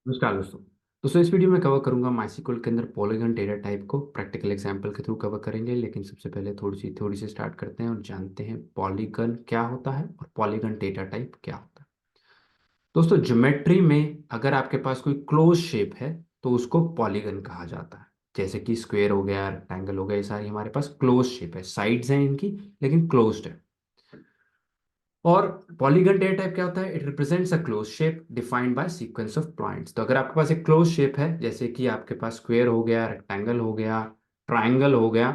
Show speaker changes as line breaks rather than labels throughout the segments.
नमस्कार दोस्तों। इस वीडियो में कवर करूंगा माइस्क्ल के अंदर पॉलीगन डेटा टाइप को प्रैक्टिकल एग्जांपल के थ्रू कवर करेंगे। लेकिन सबसे पहले थोड़ी सी स्टार्ट करते हैं और जानते हैं पॉलीगन क्या होता है और पॉलीगन डेटा टाइप क्या होता है। दोस्तों, ज्योमेट्री में अगर आपके पास कोई क्लोज शेप है तो उसको पॉलीगन कहा जाता है। जैसे कि स्क्वायर हो गया, रेक्टेंगल हो गया, ये सारी हमारे पास क्लोज शेप है, साइड्स हैं इनकी लेकिन क्लोज्ड है। और पॉलीगन डेटा टाइप क्या होता है? It represents a close shape defined by sequence of points. तो अगर आपके पास एक क्लोज शेप है, जैसे कि आपके पास स्क्वायर हो गया, रेक्टेंगल हो गया, ट्राइंगल हो गया,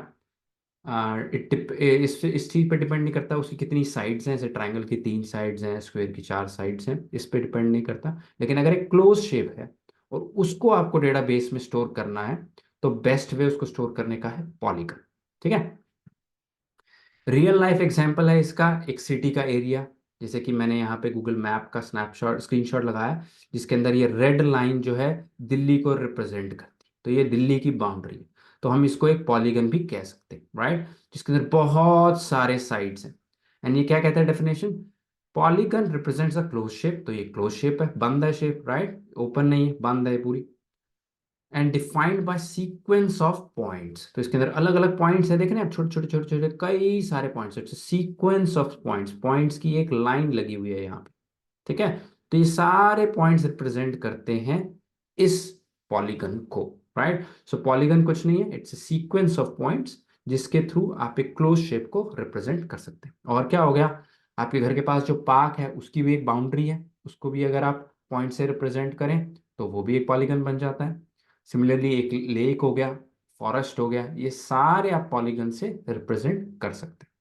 इस चीज पे डिपेंड नहीं करता उसकी कितनी साइड्स हैं। जैसे ट्राइंगल की 3 साइड्स हैं, स्क्वायर की 4 साइड्स हैं, इस पे डिपेंड नहीं करता। लेकिन अगर एक क्लोज शेप है और उसको आपको डेटाबेस में स्टोर करना है तो बेस्ट वे उसको स्टोर करने का है पॉलीगन। ठीक है। रियल लाइफ एग्जांपल है इसका, एक सिटी का एरिया। जैसे कि मैंने यहाँ पे गूगल मैप का स्नैपशॉट स्क्रीनशॉट लगाया, जिसके अंदर ये रेड लाइन जो है दिल्ली को रिप्रेजेंट करती है। तो ये दिल्ली की बाउंड्री है। तो हम इसको एक पॉलीगन भी कह सकते हैं, राइट, जिसके अंदर बहुत सारे साइड्स हैं। एंड ये क्या कहता है definition? Polygon represents a close shape. तो ये क्लोज शेप है, बंद है शेप, राइट, ओपन नहीं है, बंद है पूरी। And defined by sequence of points. तो इसके अंदर अलग अलग पॉइंट्स है, देख रहे हैं आप, छोटे छोटे छोटे छोटे कई सारे points. Sequence of points, points की एक लाइन लगी हुई है यहाँ पे। ठीक है। तो ये सारे पॉइंट्स रिप्रेजेंट करते हैं इस पॉलीगन को, राइट। सो पॉलीगन कुछ नहीं है, इट्स सीक्वेंस ऑफ पॉइंट्स जिसके थ्रू आप एक क्लोज शेप को रिप्रेजेंट कर सकते हैं। और क्या हो गया, आपके घर के पास जो पार्क है उसकी भी एक बाउंड्री है, उसको भी अगर आप पॉइंट से रिप्रेजेंट करें तो वो भी एक पॉलीगन बन जाता है। सिमिलरली एक लेक हो गया, फॉरेस्ट हो गया, ये सारे आप पॉलीगन से रिप्रेजेंट कर सकते हैं।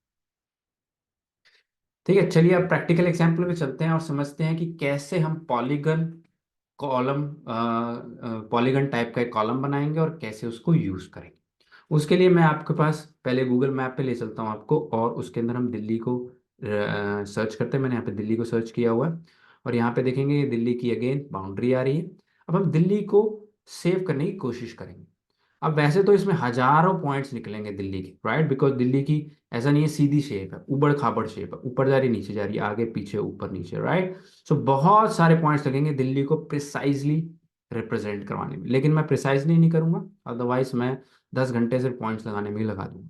ठीक है, चलिए अब प्रैक्टिकल एग्जाम्पल पे चलते हैं और समझते हैं कि कैसे हम पॉलीगन कॉलम पॉलीगन टाइप का एक कॉलम बनाएंगे और कैसे उसको यूज करेंगे। उसके लिए मैं आपके पास पहले गूगल मैप पे ले चलता हूँ आपको, और उसके अंदर हम दिल्ली को सर्च करते हैं। मैंने यहाँ पे दिल्ली को सर्च किया हुआ है और यहाँ पे देखेंगे ये दिल्ली की अगेन बाउंड्री आ रही है। अब हम दिल्ली को सेव करने की कोशिश करेंगे। अब वैसे तो इसमें हजारों पॉइंट्स निकलेंगे दिल्ली के, राइट, बिकॉज दिल्ली की ऐसा नहीं है सीधी शेप है, उबड़ खाबड़ शेप है, ऊपर जा रही नीचे जा रही है, आगे पीछे ऊपर नीचे, राइट। सो बहुत सारे पॉइंट्स लगेंगे दिल्ली को प्रिसाइजली रिप्रेजेंट करवाने में। लेकिन मैं प्रिसाइजली नहीं करूंगा, अदरवाइज मैं 10 घंटे से पॉइंट्स लगाने में ही लगा दूंगा।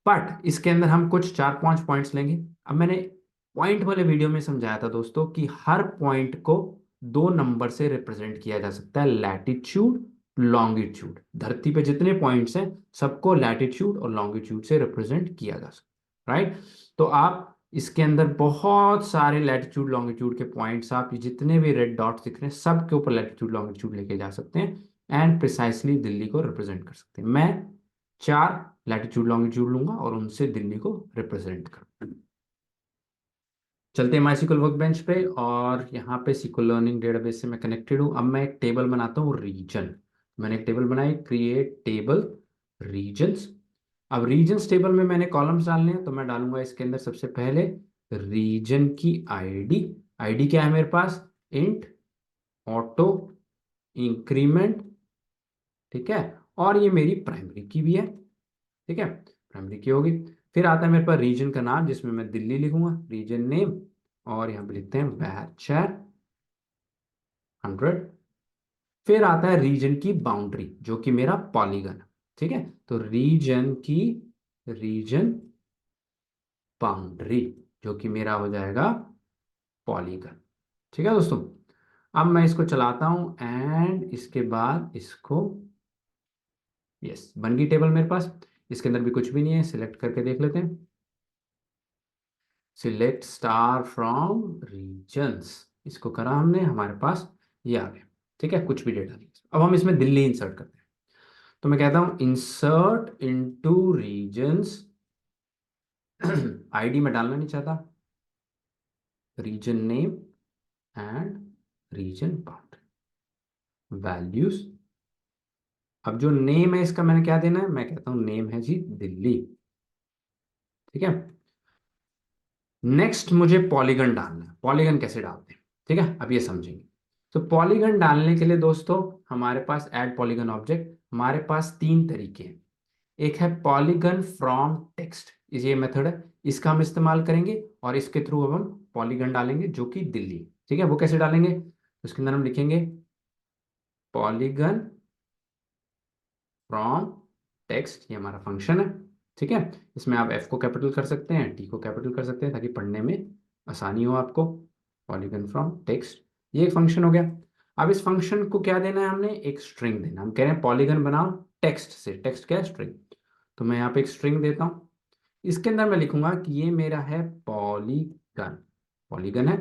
बट इसके अंदर हम कुछ 4-5 पॉइंट्स लेंगे। अब मैंने पॉइंट वाले वीडियो में समझाया था दोस्तों कि हर पॉइंट को 2 नंबर से रिप्रेजेंट किया जा सकता है, लैटिट्यूड, लॉन्गिट्यूड। धरती पे जितने पॉइंट्स हैं सबको लैटिट्यूड और लॉन्गिट्यूड से रिप्रेजेंट किया जा सकता है, राइट। तो आप इसके अंदर बहुत सारे लैटिट्यूड लॉन्गिट्यूड के पॉइंट्स, आप ये जितने भी रेड डॉट्स दिख रहे हैं सब के ऊपर लैटिट्यूड लॉन्गिट्यूड लेके जा सकते हैं एंड प्रिसाइसली दिल्ली को रिप्रेजेंट कर सकते हैं। मैं 4 लैटिट्यूड लॉन्गिट्यूड लूंगा और उनसे दिल्ली को रिप्रेजेंट कर। चलते हैं माई वर्क बेंच पे, और यहाँ पे SQL लर्निंग डेटाबेस से मैं कनेक्टेड हूँ। अब मैं एक टेबल बनाता हूँ, रीजन। मैंने एक टेबल बनाई, क्रिएट टेबल रीजन्स। अब रीजन्स टेबल में मैंने कॉलम्स डालने हैं, तो मैं डालूंगा इसके अंदर सबसे पहले रीजन की आईडी। आईडी क्या है मेरे पास? Int auto increment. ठीक है। और ये मेरी प्राइमरी की भी है। ठीक है, प्राइमरी की होगी। फिर आता है मेरे पास रीजन का नाम, जिसमें मैं दिल्ली लिखूंगा, रीजन नेम। और यहाँ पे लिखते हैं बैचर 100। फिर आता है रीजन की बाउंड्री जो कि मेरा पॉलीगन है। ठीक है, तो रीजन बाउंड्री जो कि मेरा हो जाएगा पॉलीगन। ठीक है दोस्तों, अब मैं इसको चलाता हूं एंड इसके बाद इसको, यस, बन गई टेबल मेरे पास। इसके अंदर भी कुछ भी नहीं है, सिलेक्ट करके देख लेते हैं। सिलेक्ट स्टार फ्रॉम रीजन्स, इसको करा हमने, हमारे पास ये आ गया। ठीक है, कुछ भी डेटा नहीं। अब हम इसमें दिल्ली इंसर्ट करते हैं। तो मैं कहता हूं इंसर्ट इनटू रीजन्स। आईडी में डालना नहीं चाहता, region name and region boundary values. अब जो नेम है इसका मैंने क्या देना है? मैं कहता हूं नेम है जी दिल्ली। ठीक है। नेक्स्ट मुझे पॉलीगन डालना है। पॉलीगन कैसे डालते हैं, ठीक है, अब ये समझेंगे। तो पॉलीगन डालने के लिए दोस्तों हमारे पास ऐड पॉलीगन ऑब्जेक्ट, हमारे पास 3 तरीके हैं। एक है पॉलीगन फ्रॉम टेक्स्ट, ये मेथड है, इसका हम इस्तेमाल करेंगे और इसके थ्रू अब हम पॉलीगन डालेंगे जो कि दिल्ली। ठीक है, वो कैसे डालेंगे? उसके अंदर हम लिखेंगे पॉलीगन फ्रॉम टेक्स्ट, ये हमारा फंक्शन है। ठीक है, इसमें आप एफ को कैपिटल कर सकते हैं, टी को कैपिटल कर सकते हैं, ताकि पढ़ने में आसानी हो आपको। पॉलीगन फ्रॉम टेक्स्ट, ये एक फंक्शन हो गया। अब इस फंक्शन को क्या देना है, हमने एक स्ट्रिंग देना है। हम कह रहे हैं पॉलीगन बनाओ टेक्स्ट से, टेक्स्ट क्या है, स्ट्रिंग। तो मैं यहाँ पे एक स्ट्रिंग देता हूँ, इसके अंदर मैं लिखूंगा कि ये मेरा है पॉलीगन, पॉलीगन है।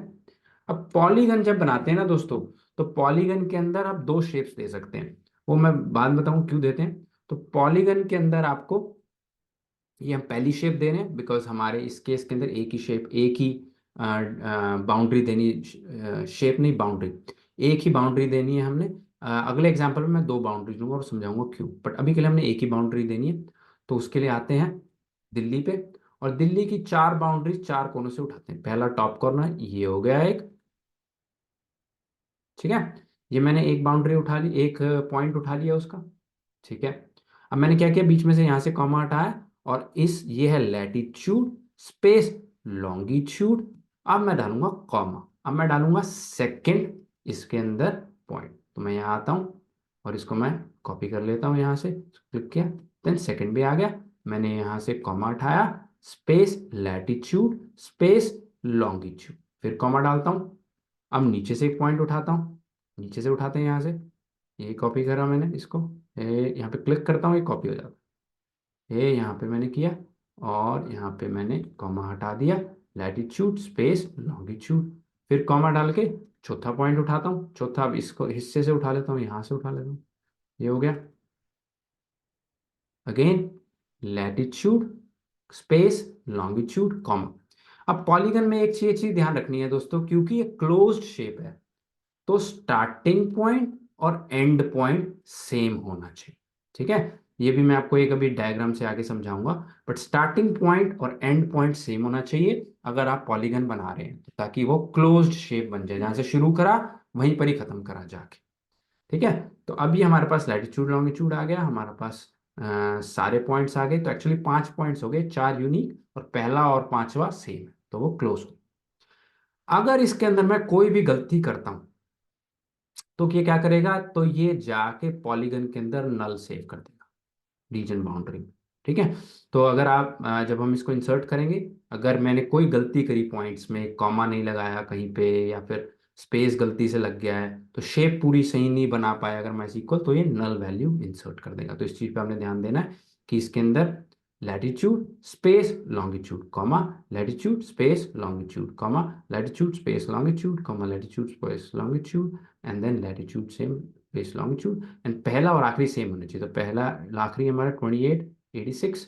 अब पॉलीगन जब बनाते हैं ना दोस्तों, तो पॉलीगन के अंदर आप दो शेप्स दे सकते हैं, वो मैं बाद में बताऊं क्यों देते हैं। तो पॉलीगन के अंदर आपको, ये हम पहली शेप दे रहे हैं बिकॉज हमारे इस केस के अंदर एक ही शेप, एक ही बाउंड्री देनी, शेप नहीं बाउंड्री, एक ही बाउंड्री देनी है हमने। अगले एग्जांपल में मैं दो बाउंड्री लूंगा और समझाऊंगा क्यों, बट अभी के लिए हमने एक ही बाउंड्री देनी है। तो उसके लिए आते हैं दिल्ली पे, और दिल्ली की चार बाउंड्री चार कोनों से उठाते हैं। पहला टॉप कॉर्नर ये हो गया एक, ठीक है, ये मैंने एक बाउंड्री उठा ली, एक पॉइंट उठा लिया उसका। ठीक है, अब मैंने क्या किया, बीच में से यहां से कॉमा हटाया, और इस ये है लैटिट्यूड स्पेस लॉन्गिट्यूड। अब मैं डालूंगा कॉमा, अब मैं डालूंगा सेकंड इसके अंदर पॉइंट। तो मैं यहाँ आता हूँ और इसको मैं कॉपी कर लेता हूँ, यहाँ से क्लिक किया, देन सेकंड भी आ गया। मैंने यहाँ से कॉमा उठाया, स्पेस लैटिट्यूड स्पेस लॉन्गिट्यूड, फिर कॉमा डालता हूँ। अब नीचे से एक पॉइंट उठाता हूँ, नीचे से उठाते हैं यहाँ से, ये कॉपी करा मैंने इसको, यहाँ पे क्लिक करता हूँ, ये कॉपी हो जाता है। ये यहाँ पे मैंने किया, और यहाँ पे मैंने कॉमा हटा दिया, लैटिट्यूड स्पेस लॉन्गिट्यूड, फिर कॉमा डाल के चौथा पॉइंट उठाता हूँ, चौथा अब इसको हिस्से से उठा लेता हूँ, यहाँ से उठा लेता हूँ, ये हो गया। Again latitude space longitude comma. अब पॉलीगन में एक चीज ध्यान रखनी है दोस्तों, क्योंकि ये क्लोज्ड शेप है, तो स्टार्टिंग पॉइंट और एंड पॉइंट सेम होना चाहिए। ठीक है, ये भी मैं आपको एक अभी डायग्राम से आगे समझाऊंगा, बट स्टार्टिंग पॉइंट और एंड पॉइंट सेम होना चाहिए अगर आप पॉलीगन बना रहे हैं, तो ताकि वो क्लोज्ड शेप बन जाए, जहां से शुरू करा वहीं पर ही खत्म करा जाके। ठीक है, तो अभी हमारे पास लैटिट्यूड लॉन्गिट्यूड आ गया, हमारे पास सारे पॉइंट्स आ गए। तो एक्चुअली पांच पॉइंट्स हो गए, चार यूनिक और पहला और पांचवा सेम है, तो वो क्लोज हो। अगर इसके अंदर मैं कोई भी गलती करता हूं, तो ये क्या करेगा, तो ये जाके पॉलीगन के अंदर नल सेव कर देगा रीजन बाउंड्री में। ठीक है, तो अगर आप जब हम इसको इंसर्ट करेंगे, अगर मैंने कोई गलती करी पॉइंट्स में, कॉमा नहीं लगाया कहीं पे, या फिर स्पेस गलती से लग गया है, तो शेप पूरी सही नहीं बना पाया अगर मैं इक्वल, तो ये नल वैल्यू इंसर्ट कर देगा। तो इस चीज पे आपने ध्यान देना है कि इसके अंदर latitude space longitude comma, latitude space longitude comma, latitude space longitude comma, latitude space longitude, and then latitude same space longitude, and पहला और आखिरी सेम होना चाहिए। तो पहला आखिरी हमारा 2886,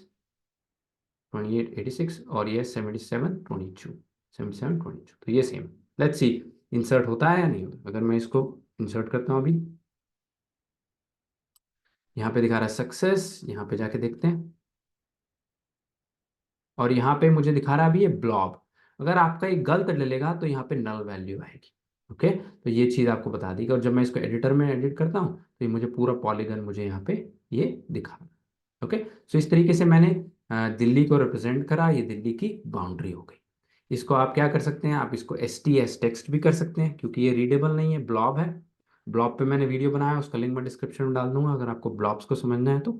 2886, और ये 7722, 7722, तो ये सेम। लेट्स सी इंसर्ट होता है या नहीं होता। अगर मैं इसको इंसर्ट करता हूँ अभी, यहाँ पे दिखा रहा है सक्सेस, यहाँ पे जाके देखते हैं, और यहाँ पे मुझे दिखा रहा है अभी ये ब्लॉब। अगर आपका ये गलत ले लेगा तो यहाँ पे नल वैल्यू आएगी। ओके, तो ये चीज़ आपको बता दी। और जब मैं इसको एडिटर में एडिट करता हूँ, तो ये मुझे पूरा पॉलीगन मुझे यहाँ पे ये दिखा रहा है। ओके, सो इस तरीके से मैंने दिल्ली को रिप्रेजेंट करा, ये दिल्ली की बाउंड्री हो गई। इसको आप क्या कर सकते हैं, आप इसको एस टी एस टेक्स्ट भी कर सकते हैं, क्योंकि ये रीडेबल नहीं है, ब्लॉब है। ब्लॉब पे मैंने वीडियो बनाया, उसका लिंक मैं डिस्क्रिप्शन में डाल दूंगा अगर आपको ब्लॉब्स को समझना है तो।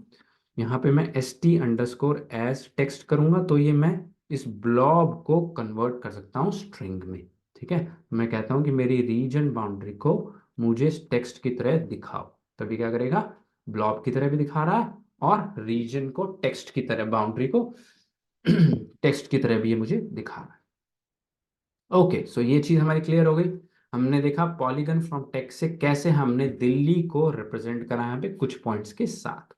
यहाँ पे मैं S T underscore S text करूंगा, तो ये मैं इस ब्लॉब को कन्वर्ट कर सकता हूँ स्ट्रिंग में। ठीक है, मैं कहता हूँ कि मेरी रीजन बाउंड्री को मुझे टेक्स्ट की तरह दिखाओ, तभी क्या करेगा, ब्लॉब की तरह भी दिखा रहा है, और रीजन को टेक्स्ट की तरह, बाउंड्री को टेक्स्ट की तरह भी ये मुझे दिखा रहा है। ओके, सो ये चीज हमारी क्लियर हो गई। हमने देखा पॉलीगन फ्रॉम टेक्स्ट से कैसे हमने दिल्ली को रिप्रेजेंट करा यहाँ पे कुछ पॉइंट्स के साथ।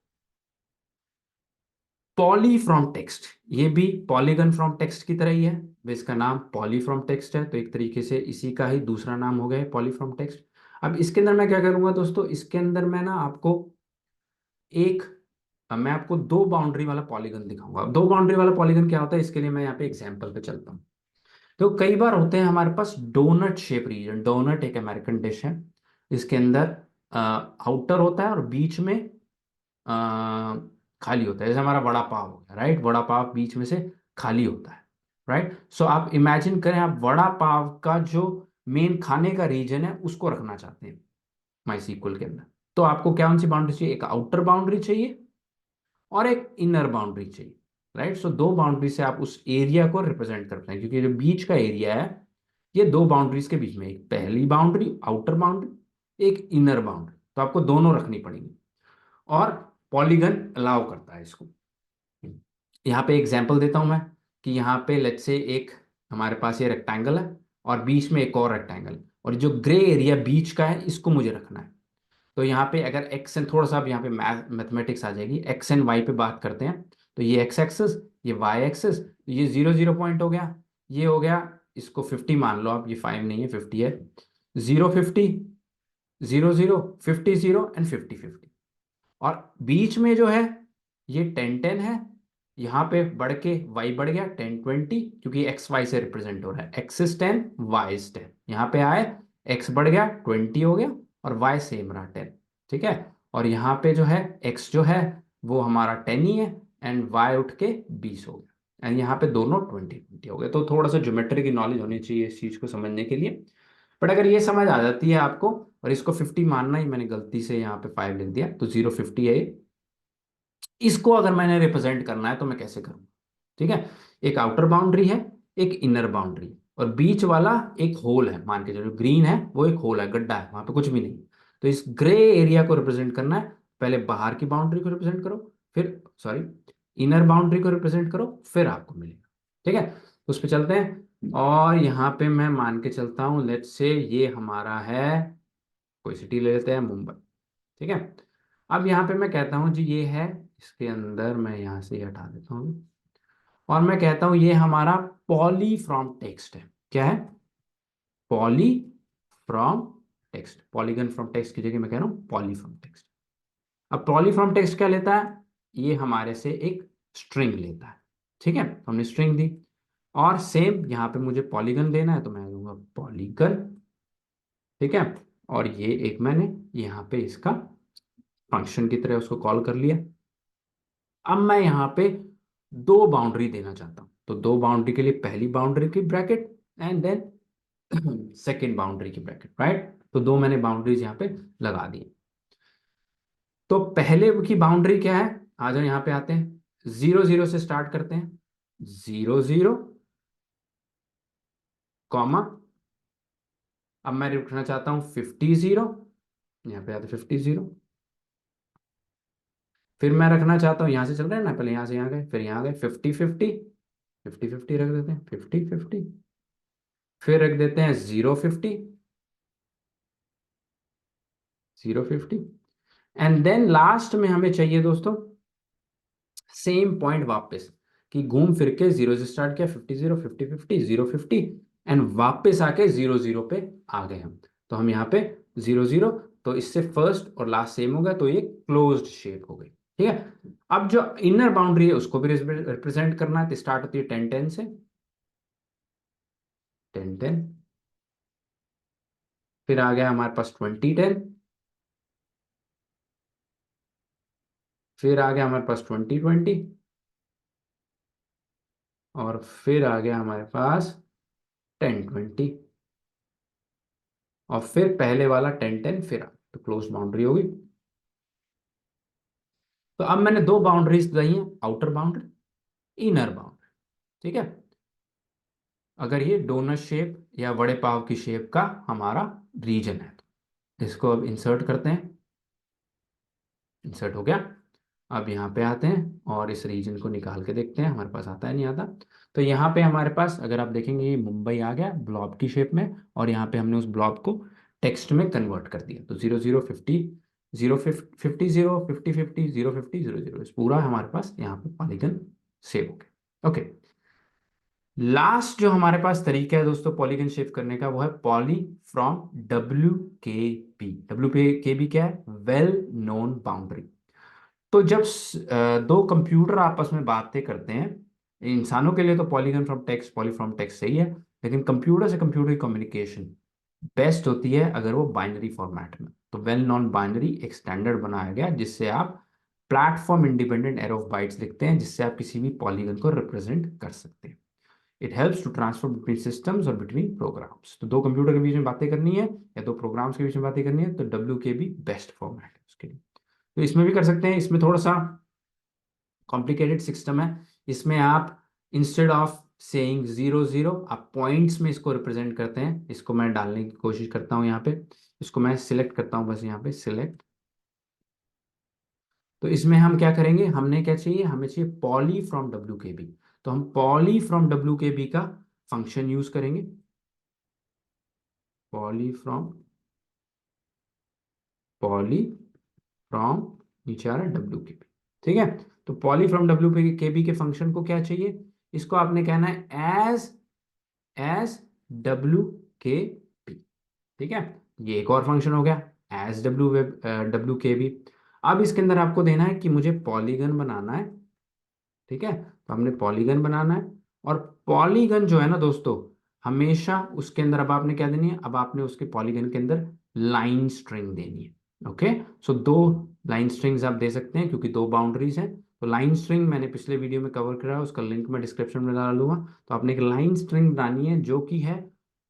पॉली फ्रॉम टेक्स्ट, ये भी पॉलीगन फ्रॉम टेक्स्ट की तरह ही है, इसका नाम पॉली फ्रॉम टेक्स्ट है, तो एक तरीके से इसी का ही दूसरा नाम हो गया है पॉली फ्रॉम टेक्स्ट। अब इसके अंदर मैं क्या करूंगा दोस्तों, इसके अंदर मैं ना आपको एक, अब मैं आपको दो बाउंड्री वाला पॉलीगन दिखाऊंगा। अब दो बाउंड्री वाला पॉलीगन क्या होता है, इसके लिए मैं यहाँ पे एग्जांपल पे चलता हूँ। तो कई बार होते हैं हमारे पास डोनट शेप रीजन, डोनट एक अमेरिकन डिश है, इसके अंदर आउटर होता है और बीच में खाली होता है, जैसे हमारा वड़ा पाव हो गया, राइट, वड़ा पाव बीच में से खाली होता है, राइट। सो आप इमेजिन करें, आप वड़ा पाव का जो मेन खाने का रीजन है उसको रखना चाहते हैं माई सीक्वल के अंदर। तो आपको कौन सी बाउंड्री चाहिए, एक आउटर बाउंड्री चाहिए और एक इनर बाउंड्री चाहिए, राइट। सो दो बाउंड्री से आप उस एरिया को रिप्रेजेंट करते हैं, क्योंकि जो बीच का एरिया है ये दो बाउंड्रीज के बीच में, एक पहली बाउंड्री आउटर बाउंड्री, एक इनर बाउंड्री, तो आपको दोनों रखनी पड़ेगी। और पॉलीगन अलाउ करता है इसको। यहाँ पे एग्जांपल देता हूं मैं कि यहाँ पे लेट्स से एक हमारे पास ये रेक्टेंगल है और बीच में एक और रेक्टेंगल, और जो ग्रे एरिया बीच का है इसको मुझे रखना है। तो यहाँ पे अगर एक्स एंड, थोड़ा सा अब यहाँ पे मैथमेटिक्स आ जाएगी, एक्स एंड वाई पे बात करते हैं। तो ये एक्स एक्सेस, ये वाई एक्सेस, ये 0 0 पॉइंट हो गया, ये हो गया, इसको 50 मान लो आप, ये 5 नहीं है 50 है। 0 50, 0 0, 50 0 एंड 50 50। और बीच में जो है ये 10 10 है, यहाँ पे बढ़ के y बढ़ गया 10 20, क्योंकि एक्स वाई से रिप्रेजेंट हो रहा है, एक्स इज 10 वाई इज 10, यहाँ पे आए x बढ़ गया 20 हो गया और y सेम रहा 10। ठीक है। और यहाँ पे जो है x जो है वो हमारा 10 ही है एंड y उठ के 20 हो गया एंड यहाँ पे दोनों 20 20 हो गए। तो थोड़ा सा ज्योमेट्री की नॉलेज होनी चाहिए इस चीज को समझने के लिए। बट अगर ये समझ आ जाती है आपको, और इसको 50 मानना ही, मैंने गलती से यहाँ पे 5 लिख दिया, तो 0 50 है ये। इसको अगर मैंने रिप्रेजेंट करना है तो मैं कैसे करूँ? ठीक है, एक आउटर बाउंड्री है, एक इनर बाउंड्री, और बीच वाला एक होल है, मान के चलो ग्रीन है वो एक होल है, गड्ढा है, वहां पे कुछ भी नहीं। तो इस ग्रे एरिया को रिप्रेजेंट करना है, पहले बाहर की बाउंड्री को रिप्रेजेंट करो, फिर सॉरी इनर बाउंड्री को रिप्रेजेंट करो, फिर आपको मिलेगा। ठीक है, तो उस पर चलते हैं। और यहाँ पे मैं मान के चलता हूँ, लेट्स से ये हमारा है, कोई सिटी ले लेते हैं, मुंबई। ठीक है, अब यहाँ पे मैं कहता हूँ जी ये है, इसके अंदर मैं यहाँ से हटा देता हूँ और मैं कहता हूँ ये हमारा पॉली फ्रॉम टेक्स्ट है। क्या है? Poly from text. Polygon from text की जगह मैं कह रहा हूँ पॉली फ्रॉम टेक्स्ट। अब पॉली फ्रॉम टेक्स्ट क्या लेता है? ये हमारे से एक स्ट्रिंग लेता है। ठीक है, तो हमने स्ट्रिंग दी, और सेम यहाँ पे मुझे पॉलीगन देना है तो मैं दूंगा पॉलीगन। ठीक है, और ये एक मैंने यहाँ पे इसका फंक्शन की तरह उसको कॉल कर लिया। अब मैं यहाँ पे दो बाउंड्री देना चाहता हूँ, तो दो बाउंड्री के लिए पहली बाउंड्री की bracket and then second boundary की ब्रैकेट, राइट। तो दो मैंने बाउंड्रीज यहाँ पे लगा दी। तो पहले की बाउंड्री क्या है? आ जाओ यहाँ पे आते हैं, 0 0 से स्टार्ट करते हैं, 0 0 कॉमा, अब मैं रखना चाहता हूँ 50 0, यहाँ पे आते 50 0। फिर मैं रखना चाहता हूँ, यहाँ से चल रहे हैं ना, पहले यहाँ से यहाँ गए, फिर यहाँ गए 50 50, 50 50 रख देते हैं 50 50। फिर रख देते हैं 0 50, 0 50, एंड देन लास्ट में हमें चाहिए दोस्तों सेम पॉइंट वापस, कि घूम फिर के 0 से स्टार्ट किया, 50 0, 50 50, 0 50, एंड वापस आके 0 0 पे आ गए हम। तो हम यहाँ पे 0 0, तो इससे फर्स्ट और लास्ट सेम हो गया, तो ये क्लोज्ड शेप हो गई। ठीक है, अब जो इनर बाउंड्री है उसको भी रिप्रेजेंट करना है, तो स्टार्ट होती है 10 10 से, 10 10, फिर आ गया हमारे पास 20 10, फिर आ गया हमारे पास 20 20, और फिर आ गया हमारे पास 10 20, और फिर पहले वाला 10 10 फिर तो क्लोज बाउंड्री होगी। तो अब मैंने दो बाउंड्रीज दी हैं, आउटर बाउंड्री, इनर बाउंड्री। ठीक है, अगर ये डोनट शेप या बड़े पाव की शेप का हमारा रीजन है तो इसको अब इंसर्ट करते हैं, इंसर्ट हो गया। अब यहाँ पे आते हैं और इस रीजन को निकाल के देखते हैं हमारे पास आता है नहीं आता। तो यहाँ पे हमारे पास अगर आप देखेंगे ये मुंबई आ गया ब्लॉब की शेप में, और यहाँ पे हमने उस ब्लॉब को टेक्स्ट में कन्वर्ट कर दिया। तो 0 0 50, 0 50 0, 50 50, 0 50 0 0, इस पूरा हमारे पास यहाँ पे पॉलीगन सेव हो गया। ओके, लास्ट जो हमारे पास तरीका है दोस्तों पॉलीगन शेप करने का, वो है पॉली फ्रॉम WKB। WKB क्या है? Well known boundary. तो जब दो कंप्यूटर आपस में बातें करते हैं, इंसानों के लिए तो polygon from text, poly from text सही है, लेकिन कंप्यूटर से कंप्यूटर की कम्युनिकेशन बेस्ट होती है अगर वो बाइनरी फॉर्मेट में। तो वेल नॉन बाइनरी एक स्टैंडर्ड बनाया गया जिससे आप platform independent arrow of bytes लिखते हैं, जिससे आप किसी भी पॉलीगन को रिप्रेजेंट कर सकते हैं। It helps to transfer between systems और बिटवीन प्रोग्राम्स। तो दो कंप्यूटर के बीच में बातें करनी है या दो प्रोग्राम्स के बीच में बातें करनी है तो डब्ल्यू के बी बेस्ट फॉर्मेट है उसके लिए। तो इसमें भी कर सकते हैं, इसमें थोड़ा सा कॉम्प्लिकेटेड सिस्टम है। इसमें आप इंस्टेड ऑफ सेइंग 0 0 आप पॉइंट्स में इसको रिप्रेजेंट करते हैं। इसको मैं डालने की कोशिश करता हूँ यहाँ पे, इसको मैं सिलेक्ट करता हूँ बस यहाँ पे सिलेक्ट। तो इसमें हम क्या करेंगे, हमने क्या चाहिए, हमें चाहिए पॉली फ्रॉम डब्ल्यू के बी। तो हम पॉली फ्रॉम डब्ल्यू के बी का फंक्शन यूज करेंगे, पॉली फ्रॉम, पॉली फ्रॉम, नीचे आ रहा है डब्ल्यू के बी। ठीक है, तो पॉली फ्रॉम डब्ल्यू के बी के फंक्शन को क्या चाहिए, इसको आपने कहना है एज डब्ल्यू के बी। ठीक है, ये एक और फंक्शन हो गया एज डब्ल्यू के बी। अब इसके अंदर आपको देना है कि मुझे पॉलीगन बनाना है। ठीक है, तो हमने पॉलीगन बनाना है। और पॉलीगन जो है ना दोस्तों, हमेशा उसके अंदर अब आपने क्या देनी है, अब आपने उसके पॉलीगन के अंदर लाइन स्ट्रिंग देनी है। ओके, सो दो लाइन स्ट्रिंग्स आप दे सकते हैं क्योंकि दो बाउंड्रीज हैं। तो लाइन स्ट्रिंग मैंने पिछले वीडियो में कवर करा है, उसका लिंक मैं डिस्क्रिप्शन में डाल दूंगा। तो आपने एक लाइन स्ट्रिंग बनानी है जो कि है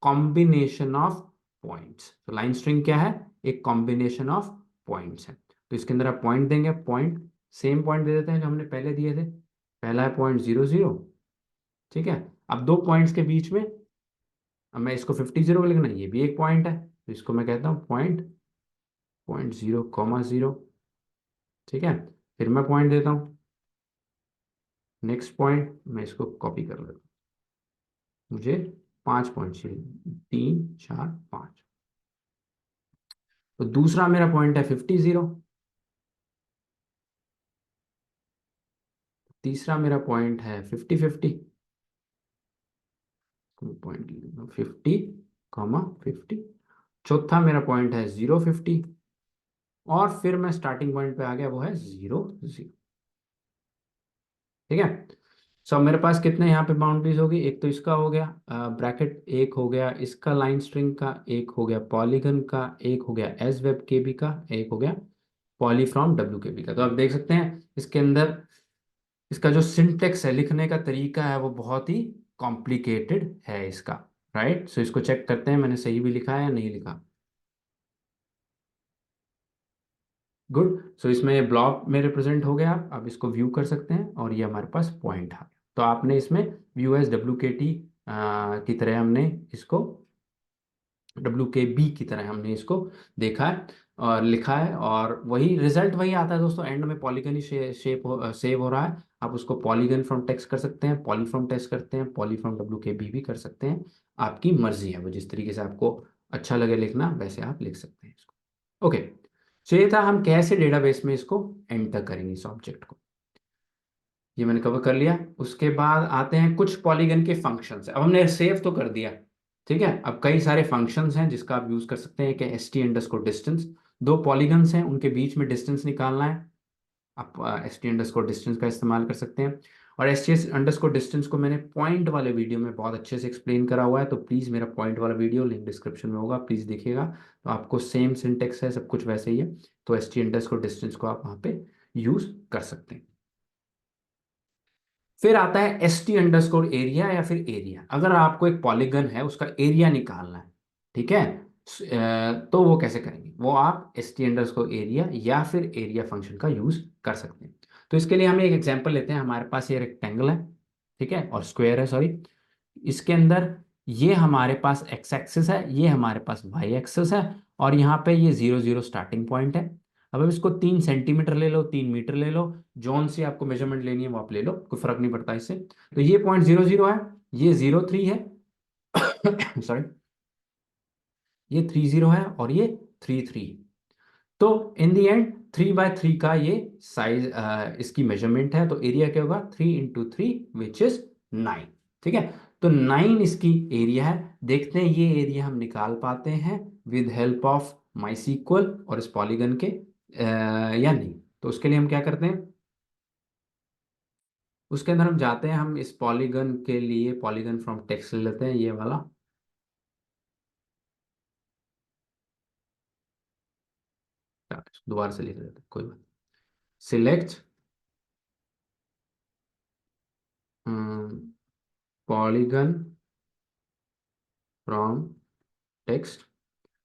कॉम्बिनेशन ऑफ पॉइंट्स। तो लाइन स्ट्रिंग क्या है, एक कॉम्बिनेशन ऑफ पॉइंट्स है। तो इसके अंदर आप पॉइंट देंगे, पॉइंट सेम पॉइंट दे देते हैं जो हमने पहले दिए थे। पहला है .00। ठीक है, अब दो पॉइंट्स के बीच में, अब मैं इसको 50 लिखना है, ये भी एक पॉइंट है तो इसको मैं कहता हूँ .0, 0। ठीक है, फिर मैं पॉइंट देता हूँ, नेक्स्ट पॉइंट मैं इसको कॉपी कर लेता हूँ, मुझे 5 पॉइंट चाहिए, 3 4 5। तो दूसरा मेरा पॉइंट है 50 0। तीसरा मेरा पॉइंट है 50 50। पॉइंट 50 50। चौथा मेरा पॉइंट है 0 50। और फिर मैं स्टार्टिंग पॉइंट पे आ गया, वो है 0 0। ठीक है, सब मेरे पास कितने यहाँ पे बाउंड्रीज होगी, एक तो इसका हो गया ब्रैकेट, एक हो गया इसका लाइन स्ट्रिंग का, एक हो गया पॉलीगन का, एक हो गया एस वेब के बी का, एक हो गया पॉली फ्रॉम डब्ल्यू के बी का। तो आप देख सकते हैं इसके अंदर इसका जो सिंटेक्स है, लिखने का तरीका है, वो बहुत ही कॉम्प्लिकेटेड है इसका। राइट, सो इसको चेक करते हैं मैंने सही भी लिखा है या नहीं लिखा। गुड, सो इसमें ब्लॉक में रिप्रेजेंट हो गया, आप इसको व्यू कर सकते हैं और ये हमारे पास पॉइंट आ गया। तो आपने इसमें व्यू एज डब्ल्यू के टी की तरह हमने इसको, डब्ल्यू के बी की तरह हमने इसको देखा है और लिखा है, और वही रिजल्ट वही आता है दोस्तों, एंड में पॉलीगन ही सेव हो रहा है। आप उसको पॉलीगन फ्रॉम टेक्स्ट कर सकते हैं, पॉली फ्रॉम टेक्स्ट करते हैं, पॉली फ्रॉम डब्ल्यू के बी भी कर सकते हैं। आपकी मर्जी है, वो जिस तरीके से आपको अच्छा लगे लिखना वैसे आप लिख सकते हैं इसको। ओके, सो ये था हम कैसे डेटाबेस में इसको एंटर करेंगे इस ऑब्जेक्ट को, ये मैंने कवर कर लिया। उसके बाद आते हैं कुछ पॉलीगन के फंक्शंस। अब हमने सेव तो कर दिया, ठीक है, अब कई सारे फंक्शंस हैं जिसका आप यूज कर सकते हैं कि एस टी अंडरस्कोर डिस्टेंस, दो पॉलीगन्स हैं उनके बीच में डिस्टेंस निकालना है, आप एस टी अंडरस्कोर डिस्टेंस का इस्तेमाल कर सकते हैं। और एस टी अंडरस्कोर डिस्टेंस को मैंने पॉइंट वाले वीडियो में बहुत अच्छे से एक्सप्लेन करा हुआ है, तो प्लीज़ मेरा पॉइंट वाला वीडियो लिंक डिस्क्रिप्शन में होगा, प्लीज़ देखिएगा। तो आपको सेम सिंटेक्स है, सब कुछ वैसे ही है। तो एस टी अंडरस्कोर डिस्टेंस को आप वहाँ पे यूज कर सकते हैं। फिर आता है एस टी अंडरस्कोर एरिया या फिर एरिया। अगर आपको एक पॉलीगन है उसका एरिया निकालना है, ठीक है, तो वो कैसे करेंगे, वो आप एस टी अंडरस्कोर एरिया या फिर एरिया फंक्शन का यूज कर सकते हैं। तो इसके लिए हम एक एग्जांपल लेते हैं, हमारे पास ये रेक्टेंगल है, ठीक है, और स्क्वायर है, सॉरी। इसके अंदर ये हमारे पास एक्स एक्सिस है, ये हमारे पास वाई एक्सिस है, और यहाँ पे ये 0 0 स्टार्टिंग पॉइंट है। अब इसको 3 सेंटीमीटर ले लो, 3 मीटर ले लो, जौन सी आपको मेजरमेंट लेनी है वो आप ले लो, कोई फर्क नहीं पड़ता इससे। तो ये .00 है, ये 0 3 है, सॉरी, ये 30 है और ये 33। तो इन दी एंड 3 बाय 3 का ये साइज, इसकी मेजरमेंट है। तो एरिया क्या होगा, 3 × 3 विच इज 9। ठीक है, तो 9 इसकी एरिया है। देखते हैं ये एरिया हम निकाल पाते हैं with help of MySQL और इस पॉलीगन के या नहीं। तो उसके लिए हम क्या करते हैं, उसके अंदर हम जाते हैं, हम इस पॉलीगन के लिए पॉलीगन फ्रॉम टेक्स्ट ले लेते हैं, ये वाला। दोबारा से लिख लेते हैं, कोई बात। Select polygon from text.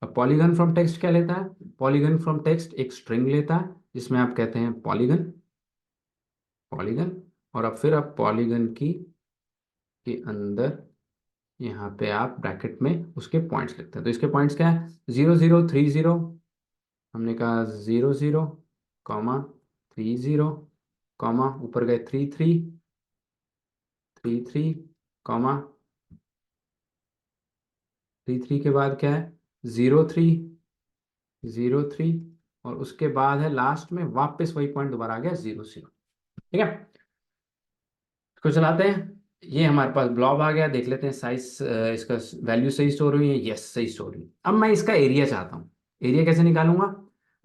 अब पॉलीगन फ्रॉम टेक्स्ट क्या लेता है? पॉलीगन फ्रॉम टेक्स्ट एक स्ट्रिंग लेता है जिसमें आप कहते हैं पॉलीगन, पॉलीगन, और अब फिर आप पॉलीगन की के अंदर यहाँ पे आप ब्रैकेट में उसके पॉइंट्स लिखते हैं। तो इसके पॉइंट्स क्या है? 0030, हमने कहा 00, कॉमा 30, कॉमा ऊपर गए 33, कॉमा 33 के बाद क्या है? 03, और उसके बाद है लास्ट में वापस वही पॉइंट दोबारा आ गया 00। ठीक है, इसको चलाते हैं। ये हमारे पास ब्लॉब आ गया, देख लेते हैं साइज, इसका वैल्यू सही स्टोर हुई है? यस, सही स्टोर हुई। अब मैं इसका एरिया चाहता हूँ। एरिया कैसे निकालूंगा?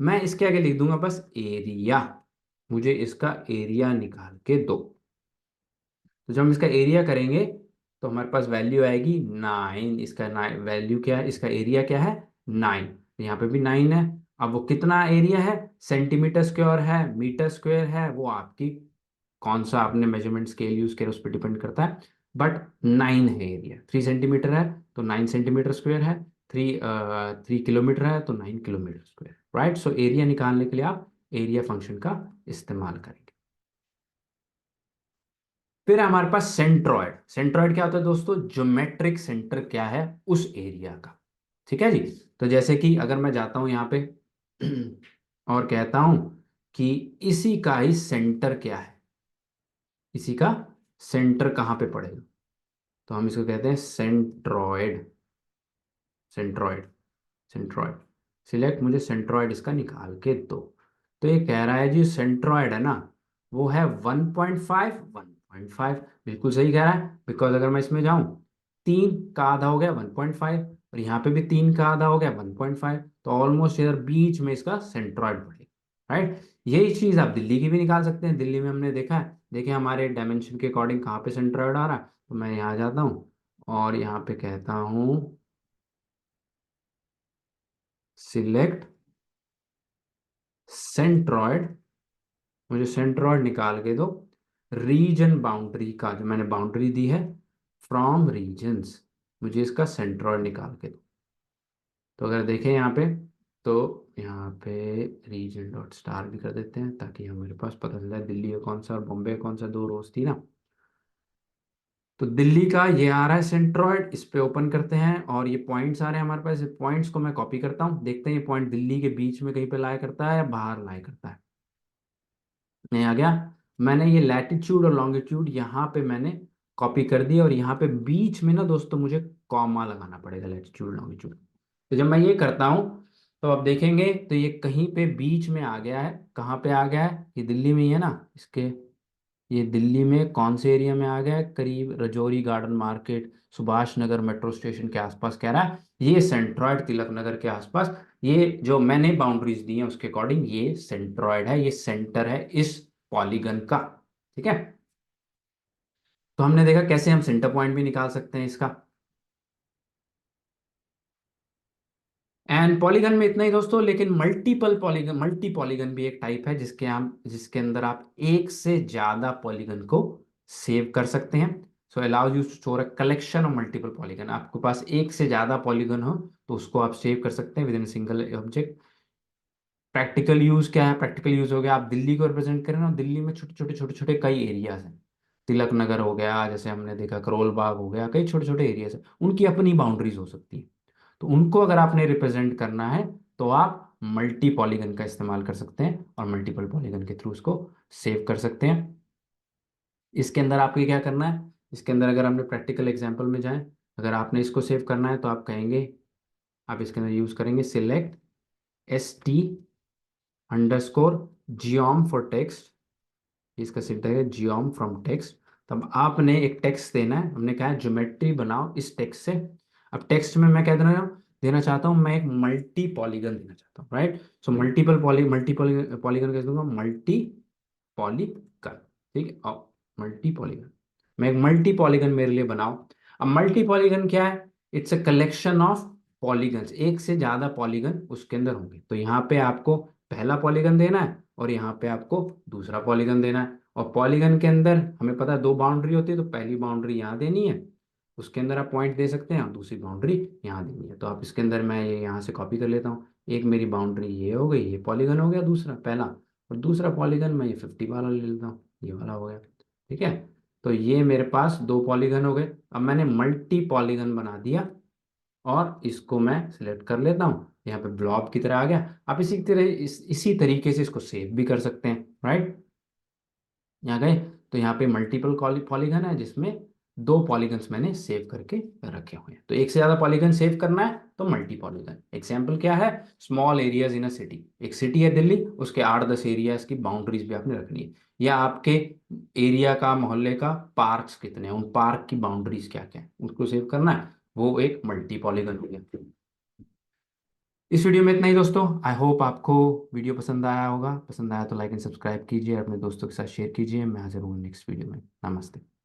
मैं इसके आगे लिख दूंगा बस एरिया, मुझे इसका एरिया निकाल के दो। तो जब हम इसका एरिया करेंगे तो हमारे पास वैल्यू आएगी 9। इसका वैल्यू क्या है? इसका एरिया क्या है? 9। यहाँ पे भी 9 है। अब वो कितना एरिया है? सेंटीमीटर स्क्वायर है, मीटर स्क्वायर है, वो आपकी कौन सा आपने मेजरमेंट स्केल यूज किया उस पर डिपेंड करता है। बट 9 है एरिया। 3 सेंटीमीटर है तो 9 सेंटीमीटर स्क्वायर है। 3 किलोमीटर है तो 9 kilometre square. Right, so area निकालने के लिए आप एरिया फंक्शन का इस्तेमाल करेंगे। फिर हमारे पास सेंट्रॉयड। सेंट्रॉयड क्या होता है दोस्तों? ज्योमेट्रिक सेंटर क्या है उस एरिया का। ठीक है जी। तो जैसे कि अगर मैं जाता हूं यहाँ पे और कहता हूं कि इसी का ही सेंटर क्या है, इसी का सेंटर कहाँ पे पड़ेगा, तो हम इसको कहते हैं सेंट्रॉयड। Centroid, centroid. सिलेक्ट, मुझे सेंट्रॉयड इसका निकाल के दो। तो ये कह रहा है जी सेंट्रॉयड है ना, वो है 1.5, 1.5। बिल्कुल सही कह रहा है, बिकॉज अगर मैं इसमें जाऊं, 3 का आधा हो गया 1.5, और यहाँ पे भी 3 का आधा हो गया 1.5, तो ऑलमोस्ट इधर बीच में इसका सेंट्रॉयड पड़ेगा। राइट, यही चीज आप दिल्ली की भी निकाल सकते हैं। दिल्ली में हमने देखा है, देखिए हमारे डायमेंशन के अकॉर्डिंग कहाँ पे सेंट्रॉयड आ रहा है। तो मैं यहाँ जाता हूँ और यहाँ पे कहता हूँ सिलेक्ट सेंट्रॉयड, मुझे सेंट्रॉयड निकाल के दो। रीजन बाउंड्री का जो मैंने बाउंड्री दी है, फ्रॉम रीजन्स, मुझे इसका सेंट्रॉयड निकाल के दो। तो अगर देखें यहाँ पे, तो यहाँ पे रीजन डॉट स्टार भी कर देते हैं ताकि हमारे पास पता चल जाए दिल्ली का कौन सा और बॉम्बे का कौन सा, दो रोज थी ना। तो दिल्ली का ये आ रहा है सेंट्रॉयड, इस पे ओपन करते हैं और ये पॉइंट्स आ रहे हैं हमारे पास। पॉइंट्स को मैं कॉपी करता हूँ, देखते हैं ये पॉइंट दिल्ली के बीच में कहीं पे लाया करता है या बाहर लाया करता है। नहीं आ गया। मैंने ये लैटिट्यूड और लॉन्गिट्यूड यहाँ पे मैंने कॉपी कर दिया, और यहाँ पे बीच में ना दोस्तों मुझे कॉमा लगाना पड़ेगा, लैटिट्यूड लॉन्गिट्यूड। तो जब मैं ये करता हूँ तो आप देखेंगे तो ये कहीं पे बीच में आ गया है। कहाँ पे आ गया है? ये दिल्ली में ही है ना इसके। ये दिल्ली में कौन से एरिया में आ गया है? करीब Rajouri garden market, Subhash Nagar metro station के आसपास कह रहा है। ये सेंट्रॉयड तिलक नगर के आसपास, ये जो मैंने बाउंड्रीज दी हैं उसके अकॉर्डिंग ये सेंट्रॉयड है, ये सेंटर है इस पॉलीगन का। ठीक है, तो हमने देखा कैसे हम सेंटर पॉइंट भी निकाल सकते हैं इसका। एंड पॉलीगन में इतना ही दोस्तों, लेकिन मल्टीपल पॉलीगन, मल्टी पॉलीगन भी एक टाइप है जिसके अंदर आप एक से ज्यादा पॉलीगन को सेव कर सकते हैं। So allows you to store a collection of multiple polygon. आपके पास एक से ज्यादा पॉलीगन हो तो उसको आप सेव कर सकते हैं with in single object. Practical use क्या है? प्रैक्टिकल यूज हो गया, आप दिल्ली को रिप्रेजेंट करें ना, दिल्ली में छोटे छोटे छोटे छोटे कई एरियाज हैं। तिलक नगर हो गया, जैसे हमने देखा करोल बाग हो गया, कई छोटे छोटे एरियाज हैं, उनकी अपनी बाउंड्रीज हो सकती है। तो उनको अगर आपने रिप्रेजेंट करना है तो आप मल्टी पॉलीगन का इस्तेमाल कर सकते हैं और मल्टीपल पॉलीगन के थ्रू उसको सेव कर सकते हैं। इसके अंदर आपको क्या करना है? इसके अंदर अगर हमने प्रैक्टिकल एग्जांपल में जाएं, अगर आपने इसको सेव करना है तो आप कहेंगे, आप इसके अंदर यूज करेंगे select ST _geom for text. इसका सिंटैक्स है जियोम फ्रॉम टेक्स्ट। तब आपने एक टेक्स्ट देना है, हमने कहा है ज्योमेट्री बनाओ इस टेक्स्ट से। अब टेक्स्ट में मैं क्या देना चाहता हूँ, मैं एक मल्टी पॉलीगन देना चाहता हूँ। राइट, सो मल्टी पॉलीगन कैसे दूंगा? Multi polygon. ठीक है, और मल्टी पॉलीगन, मैं एक मल्टी पॉलीगन मेरे लिए बनाओ। अब मल्टी पॉलीगन क्या है? It's a collection of polygons, एक से ज्यादा पॉलीगन उसके अंदर होंगे। तो यहाँ पे आपको पहला पॉलीगन देना है और यहाँ पे आपको दूसरा पॉलीगन देना है, और पॉलीगन के अंदर हमें पता है दो बाउंड्री होती है, तो पहली बाउंड्री यहाँ देनी है, उसके अंदर आप पॉइंट दे सकते हैं, और दूसरी बाउंड्री यहाँ देनी है। तो आप इसके अंदर मैं ये यहाँ से कॉपी कर लेता हूँ। एक मेरी बाउंड्री ये हो गई, ये पॉलीगन हो गया दूसरा पहला, और दूसरा पॉलीगन मैं ये 50 वाला ले लेता हूँ, ये वाला हो गया। ठीक है, तो ये मेरे पास दो पॉलीगन हो गए। अब मैंने मल्टी पॉलीगन बना दिया, और इसको मैं सिलेक्ट कर लेता हूँ, यहाँ पे ब्लॉब की तरह आ गया। आप इसी तरीके से इसको सेव भी कर सकते हैं, राइट। यहाँ गए, तो यहाँ पे मल्टीपल पॉलीगन है, जिसमें दो पॉलीगन्स मैंने सेव करके रखे हुए हैं। तो एक से ज्यादा पॉलीगन सेव करना है तो मल्टी पॉलीगन। एग्जाम्पल क्या है, small areas in a city, एक सिटी है दिल्ली, उसके 8-10 एरियाज की बाउंड्रीज भी आपने रखनी है, या आपके एरिया का, मोहल्ले का पार्क्स कितने हैं, उन पार्क की बाउंड्रीज क्या क्या है, उसको सेव करना है, वो एक मल्टी पॉलीगन हो गया। इस वीडियो में इतना ही दोस्तों। आई होप आपको वीडियो पसंद आया होगा। पसंद आया तो लाइक एंड सब्सक्राइब कीजिए, अपने दोस्तों के साथ शेयर कीजिए। मैं हाजिर हूँ नेक्स्ट वीडियो में। नमस्ते।